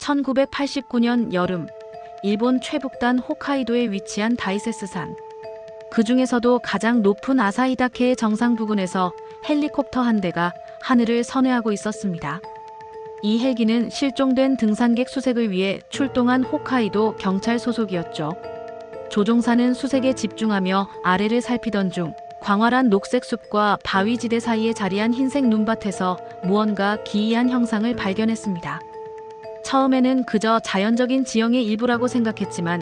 1989년 여름, 일본 최북단 홋카이도에 위치한 다이세스산. 그 중에서도 가장 높은 아사히다케의 정상 부근에서 헬리콥터 한 대가 하늘을 선회하고 있었습니다. 이 헬기는 실종된 등산객 수색을 위해 출동한 홋카이도 경찰 소속이었죠. 조종사는 수색에 집중하며 아래를 살피던 중 광활한 녹색 숲과 바위지대 사이에 자리한 흰색 눈밭에서 무언가 기이한 형상을 발견했습니다. 처음에는 그저 자연적인 지형의 일부라고 생각했지만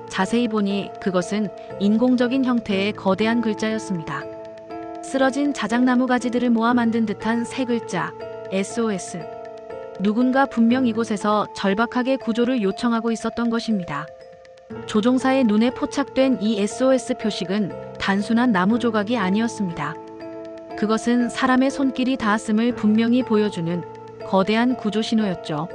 자세히 보니 그것은 인공적인 형태의 거대한 글자였습니다. 쓰러진 자작나무 가지들을 모아 만든 듯한 세 글자, SOS. 누군가 분명 이곳에서 절박하게 구조를 요청하고 있었던 것입니다. 조종사의 눈에 포착된 이 SOS 표식은 단순한 나무 조각이 아니었습니다. 그것은 사람의 손길이 닿았음을 분명히 보여주는 거대한 구조 신호였죠.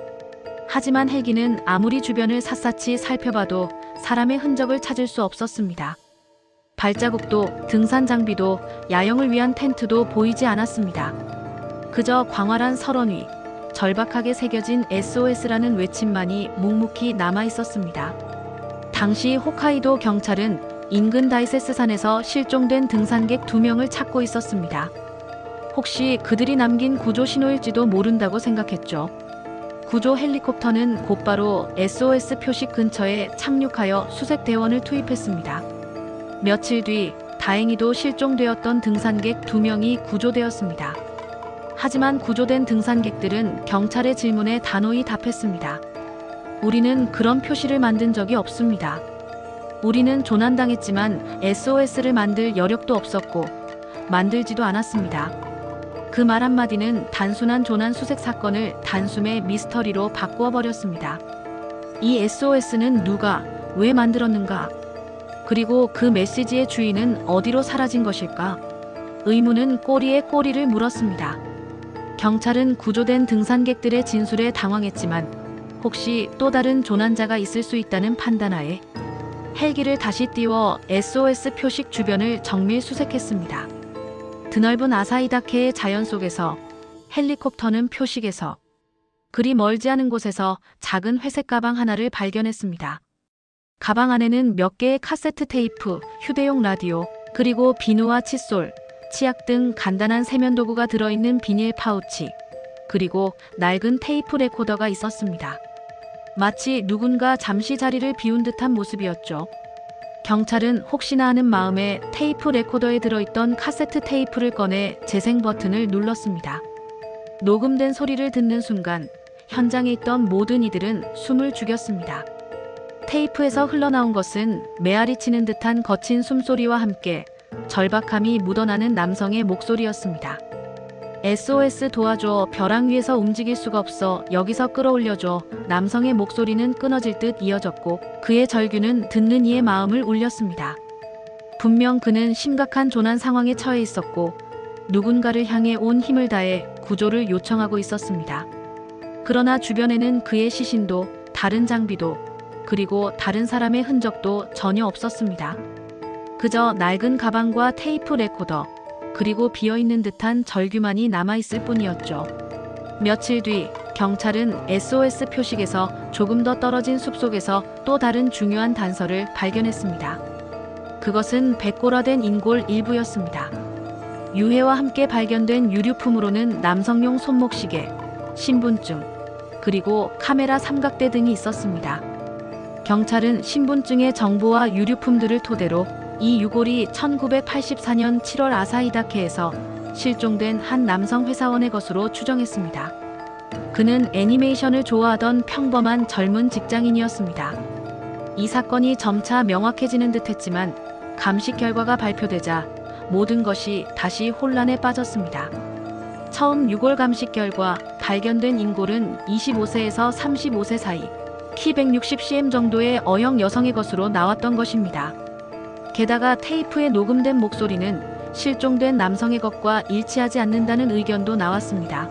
하지만 헬기는 아무리 주변을 샅샅이 살펴봐도 사람의 흔적을 찾을 수 없었습니다. 발자국도 등산 장비도 야영을 위한 텐트도 보이지 않았습니다. 그저 광활한 설원 위 절박하게 새겨진 SOS라는 외침만이 묵묵히 남아 있었습니다. 당시 홋카이도 경찰은 인근 다이세스산에서 실종된 등산객 2명을 찾고 있었습니다. 혹시 그들이 남긴 구조 신호일지도 모른다고 생각했죠. 구조 헬리콥터는 곧바로 SOS 표식 근처에 착륙하여 수색 대원을 투입했습니다. 며칠 뒤 다행히도 실종되었던 등산객 2명이 구조되었습니다. 하지만 구조된 등산객들은 경찰의 질문에 단호히 답했습니다. 우리는 그런 표시를 만든 적이 없습니다. 우리는 조난당했지만 SOS를 만들 여력도 없었고 만들지도 않았습니다. 그 말 한마디는 단순한 조난 수색 사건을 단숨에 미스터리로 바꾸어 버렸습니다. 이 SOS는 누가, 왜 만들었는가? 그리고 그 메시지의 주인은 어디로 사라진 것일까? 의문은 꼬리에 꼬리를 물었습니다. 경찰은 구조된 등산객들의 진술에 당황했지만 혹시 또 다른 조난자가 있을 수 있다는 판단하에 헬기를 다시 띄워 SOS 표식 주변을 정밀 수색했습니다. 드넓은 아사히다케의 자연 속에서 헬리콥터는 표식에서 그리 멀지 않은 곳에서 작은 회색 가방 하나를 발견했습니다. 가방 안에는 몇 개의 카세트 테이프, 휴대용 라디오, 그리고 비누와 칫솔, 치약 등 간단한 세면 도구가 들어있는 비닐 파우치, 그리고 낡은 테이프 레코더가 있었습니다. 마치 누군가 잠시 자리를 비운 듯한 모습이었죠. 경찰은 혹시나 하는 마음에 테이프 레코더에 들어있던 카세트 테이프를 꺼내 재생 버튼을 눌렀습니다. 녹음된 소리를 듣는 순간 현장에 있던 모든 이들은 숨을 죽였습니다. 테이프에서 흘러나온 것은 메아리 치는 듯한 거친 숨소리와 함께 절박함이 묻어나는 남성의 목소리였습니다. SOS 도와줘, 벼랑 위에서 움직일 수가 없어, 여기서 끌어올려줘. 남성의 목소리는 끊어질 듯 이어졌고 그의 절규는 듣는 이의 마음을 울렸습니다. 분명 그는 심각한 조난 상황에 처해 있었고 누군가를 향해 온 힘을 다해 구조를 요청하고 있었습니다. 그러나 주변에는 그의 시신도, 다른 장비도, 그리고 다른 사람의 흔적도 전혀 없었습니다. 그저 낡은 가방과 테이프 레코더, 그리고 비어있는 듯한 절규만이 남아있을 뿐이었죠. 며칠 뒤 경찰은 SOS 표식에서 조금 더 떨어진 숲속에서 또 다른 중요한 단서를 발견했습니다. 그것은 백골화된 인골 일부였습니다. 유해와 함께 발견된 유류품으로는 남성용 손목시계, 신분증, 그리고 카메라 삼각대 등이 있었습니다. 경찰은 신분증의 정보와 유류품들을 토대로 이 유골이 1984년 7월 아사히다케에서 실종된 한 남성 회사원의 것으로 추정했습니다. 그는 애니메이션을 좋아하던 평범한 젊은 직장인이었습니다. 이 사건이 점차 명확해지는 듯했지만 감식 결과가 발표되자 모든 것이 다시 혼란에 빠졌습니다. 처음 유골 감식 결과 발견된 인골은 25세에서 35세 사이, 키 160cm 정도의 어영 여성의 것으로 나왔던 것입니다. 게다가 테이프에 녹음된 목소리는 실종된 남성의 것과 일치하지 않는다는 의견도 나왔습니다.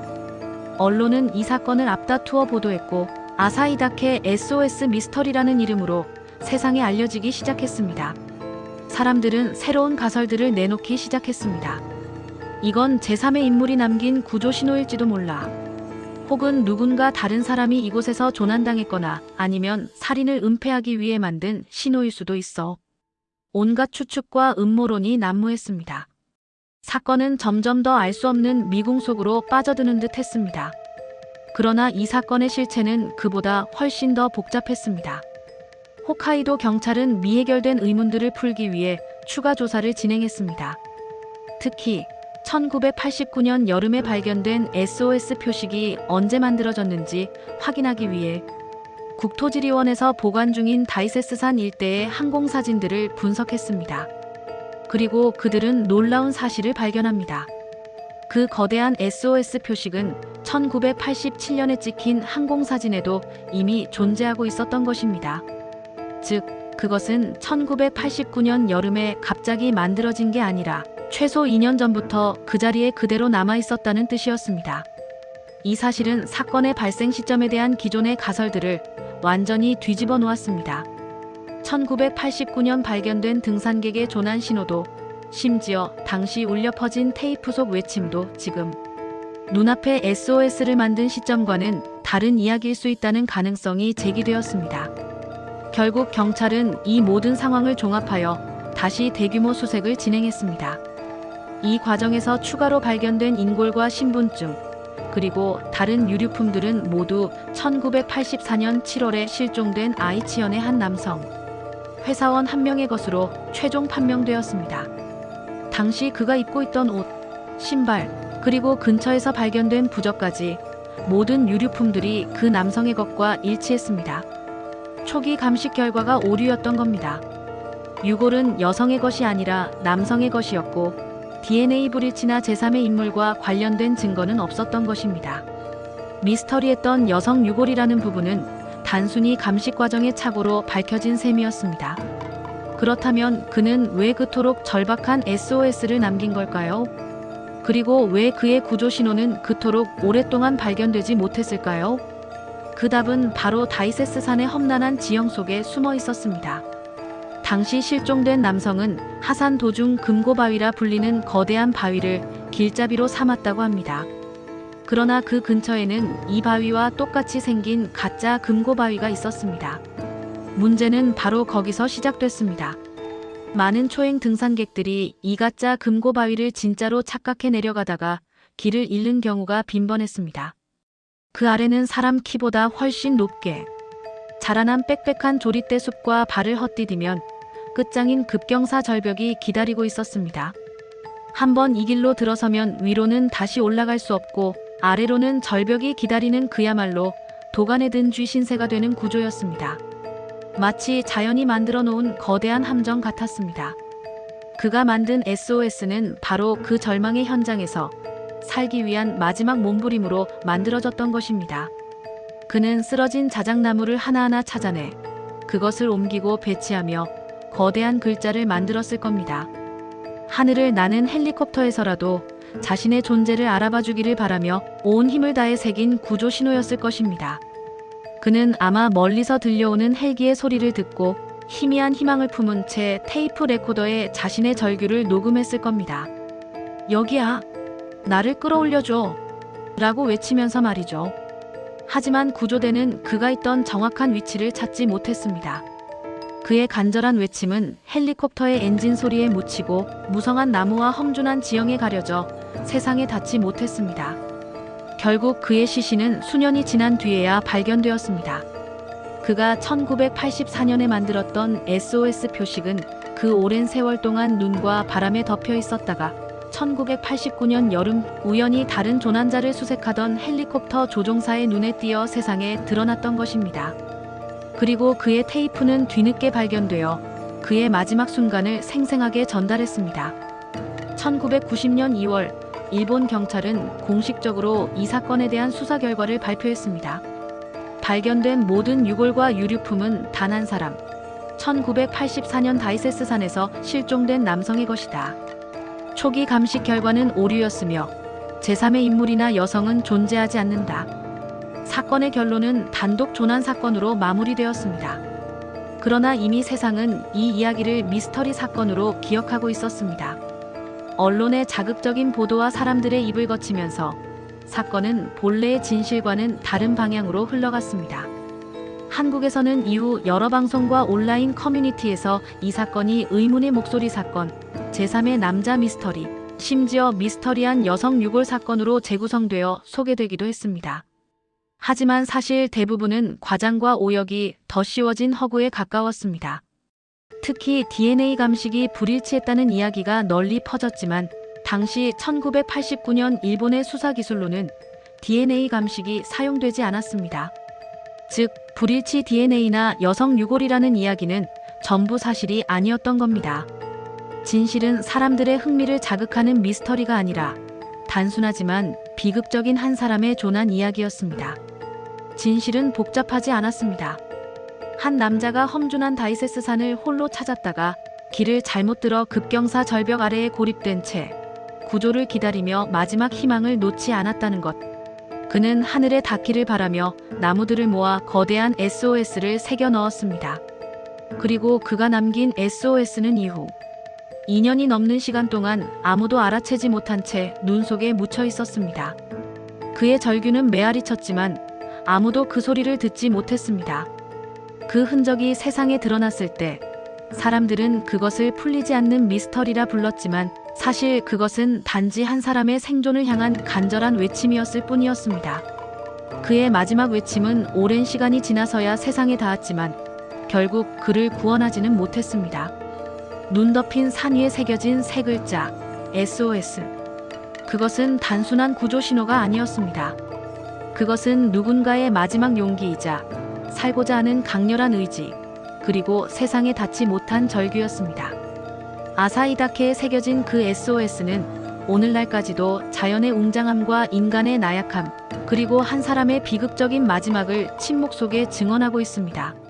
언론은 이 사건을 앞다투어 보도했고 아사히다케 SOS 미스터리라는 이름으로 세상에 알려지기 시작했습니다. 사람들은 새로운 가설들을 내놓기 시작했습니다. 이건 제3의 인물이 남긴 구조 신호일지도 몰라. 혹은 누군가 다른 사람이 이곳에서 조난당했거나 아니면 살인을 은폐하기 위해 만든 신호일 수도 있어. 온갖 추측과 음모론이 난무했습니다. 사건은 점점 더 알 수 없는 미궁 속으로 빠져드는 듯 했습니다. 그러나 이 사건의 실체는 그보다 훨씬 더 복잡했습니다. 홋카이도 경찰은 미해결된 의문들을 풀기 위해 추가 조사를 진행했습니다. 특히 1989년 여름에 발견된 SOS 표식이 언제 만들어졌는지 확인하기 위해 국토지리원에서 보관 중인 다이세스산 일대의 항공사진들을 분석했습니다. 그리고 그들은 놀라운 사실을 발견합니다. 그 거대한 SOS 표식은 1987년에 찍힌 항공사진에도 이미 존재하고 있었던 것입니다. 즉, 그것은 1989년 여름에 갑자기 만들어진 게 아니라 최소 2년 전부터 그 자리에 그대로 남아 있었다는 뜻이었습니다. 이 사실은 사건의 발생 시점에 대한 기존의 가설들을 완전히 뒤집어 놓았습니다. 1989년 발견된 등산객의 조난 신호도, 심지어 당시 울려 퍼진 테이프 속 외침도 지금 눈앞에 SOS를 만든 시점과는 다른 이야기일 수 있다는 가능성이 제기되었습니다. 결국 경찰은 이 모든 상황을 종합하여 다시 대규모 수색을 진행했습니다. 이 과정에서 추가로 발견된 인골과 신분증, 그리고 다른 유류품들은 모두 1984년 7월에 실종된 아이치현의 한 남성, 회사원 한 명의 것으로 최종 판명되었습니다. 당시 그가 입고 있던 옷, 신발, 그리고 근처에서 발견된 부적까지 모든 유류품들이 그 남성의 것과 일치했습니다. 초기 감식 결과가 오류였던 겁니다. 유골은 여성의 것이 아니라 남성의 것이었고 DNA 불일치나 제3의 인물과 관련된 증거는 없었던 것입니다. 미스터리했던 여성 유골이라는 부분은 단순히 감식 과정의 착오로 밝혀진 셈이었습니다. 그렇다면 그는 왜 그토록 절박한 SOS를 남긴 걸까요? 그리고 왜 그의 구조 신호는 그토록 오랫동안 발견되지 못했을까요? 그 답은 바로 다이세스산의 험난한 지형 속에 숨어 있었습니다. 당시 실종된 남성은 하산 도중 금고바위라 불리는 거대한 바위를 길잡이로 삼았다고 합니다. 그러나 그 근처에는 이 바위와 똑같이 생긴 가짜 금고바위가 있었습니다. 문제는 바로 거기서 시작됐습니다. 많은 초행 등산객들이 이 가짜 금고바위를 진짜로 착각해 내려가다가 길을 잃는 경우가 빈번했습니다. 그 아래는 사람 키보다 훨씬 높게 자라난 빽빽한 조리대 숲과 발을 헛디디면 끝장인 급경사 절벽이 기다리고 있었습니다. 한번 이 길로 들어서면 위로는 다시 올라갈 수 없고 아래로는 절벽이 기다리는 그야말로 도간에 든 쥐 신세가 되는 구조였습니다. 마치 자연이 만들어 놓은 거대한 함정 같았습니다. 그가 만든 SOS는 바로 그 절망의 현장에서 살기 위한 마지막 몸부림으로 만들어졌던 것입니다. 그는 쓰러진 자작나무를 하나하나 찾아내 그것을 옮기고 배치하며 거대한 글자를 만들었을 겁니다. 하늘을 나는 헬리콥터에서라도 자신의 존재를 알아봐 주기를 바라며 온 힘을 다해 새긴 구조 신호였을 것입니다. 그는 아마 멀리서 들려오는 헬기의 소리를 듣고 희미한 희망을 품은 채 테이프 레코더에 자신의 절규를 녹음했을 겁니다. 여기야, 나를 끌어올려줘 라고 외치면서 말이죠. 하지만 구조대는 그가 있던 정확한 위치를 찾지 못했습니다. 그의 간절한 외침은 헬리콥터의 엔진 소리에 묻히고 무성한 나무와 험준한 지형에 가려져 세상에 닿지 못했습니다. 결국 그의 시신은 수년이 지난 뒤에야 발견되었습니다. 그가 1984년에 만들었던 SOS 표식은 그 오랜 세월 동안 눈과 바람에 덮여 있었다가 1989년 여름 우연히 다른 조난자를 수색하던 헬리콥터 조종사의 눈에 띄어 세상에 드러났던 것입니다. 그리고 그의 테이프는 뒤늦게 발견되어 그의 마지막 순간을 생생하게 전달했습니다. 1990년 2월 일본 경찰은 공식적으로 이 사건에 대한 수사 결과를 발표했습니다. 발견된 모든 유골과 유류품은 단 한 사람, 1984년 다이세스산에서 실종된 남성의 것이다. 초기 감식 결과는 오류였으며 제3의 인물이나 여성은 존재하지 않는다. 사건의 결론은 단독 조난 사건으로 마무리되었습니다. 그러나 이미 세상은 이 이야기를 미스터리 사건으로 기억하고 있었습니다. 언론의 자극적인 보도와 사람들의 입을 거치면서 사건은 본래의 진실과는 다른 방향으로 흘러갔습니다. 한국에서는 이후 여러 방송과 온라인 커뮤니티에서 이 사건이 의문의 목소리 사건, 제3의 남자 미스터리, 심지어 미스터리한 여성 유골 사건으로 재구성되어 소개되기도 했습니다. 하지만 사실 대부분은 과장과 오역이 더 씌워진 허구에 가까웠습니다. 특히 DNA 감식이 불일치했다는 이야기가 널리 퍼졌지만 당시 1989년 일본의 수사기술로는 DNA 감식이 사용되지 않았습니다. 즉, 불일치 DNA나 여성 유골이라는 이야기는 전부 사실이 아니었던 겁니다. 진실은 사람들의 흥미를 자극하는 미스터리가 아니라 단순하지만 비극적인 한 사람의 조난 이야기였습니다. 진실은 복잡하지 않았습니다. 한 남자가 험준한 다이세스산을 홀로 찾았다가 길을 잘못 들어 급경사 절벽 아래에 고립된 채 구조를 기다리며 마지막 희망을 놓지 않았다는 것. 그는 하늘에 닿기를 바라며 나무들을 모아 거대한 SOS를 새겨 넣었습니다. 그리고 그가 남긴 SOS는 이후 2년이 넘는 시간 동안 아무도 알아채지 못한 채 눈 속에 묻혀 있었습니다. 그의 절규는 메아리 쳤지만 아무도 그 소리를 듣지 못했습니다. 그 흔적이 세상에 드러났을 때 사람들은 그것을 풀리지 않는 미스터리라 불렀지만 사실 그것은 단지 한 사람의 생존을 향한 간절한 외침이었을 뿐이었습니다. 그의 마지막 외침은 오랜 시간이 지나서야 세상에 닿았지만 결국 그를 구원하지는 못했습니다. 눈 덮인 산 위에 새겨진 세 글자 SOS. 그것은 단순한 구조 신호가 아니었습니다. 그것은 누군가의 마지막 용기이자 살고자 하는 강렬한 의지, 그리고 세상에 닿지 못한 절규였습니다. 아사히 다케에 새겨진 그 SOS는 오늘날까지도 자연의 웅장함과 인간의 나약함, 그리고 한 사람의 비극적인 마지막을 침묵 속에 증언하고 있습니다.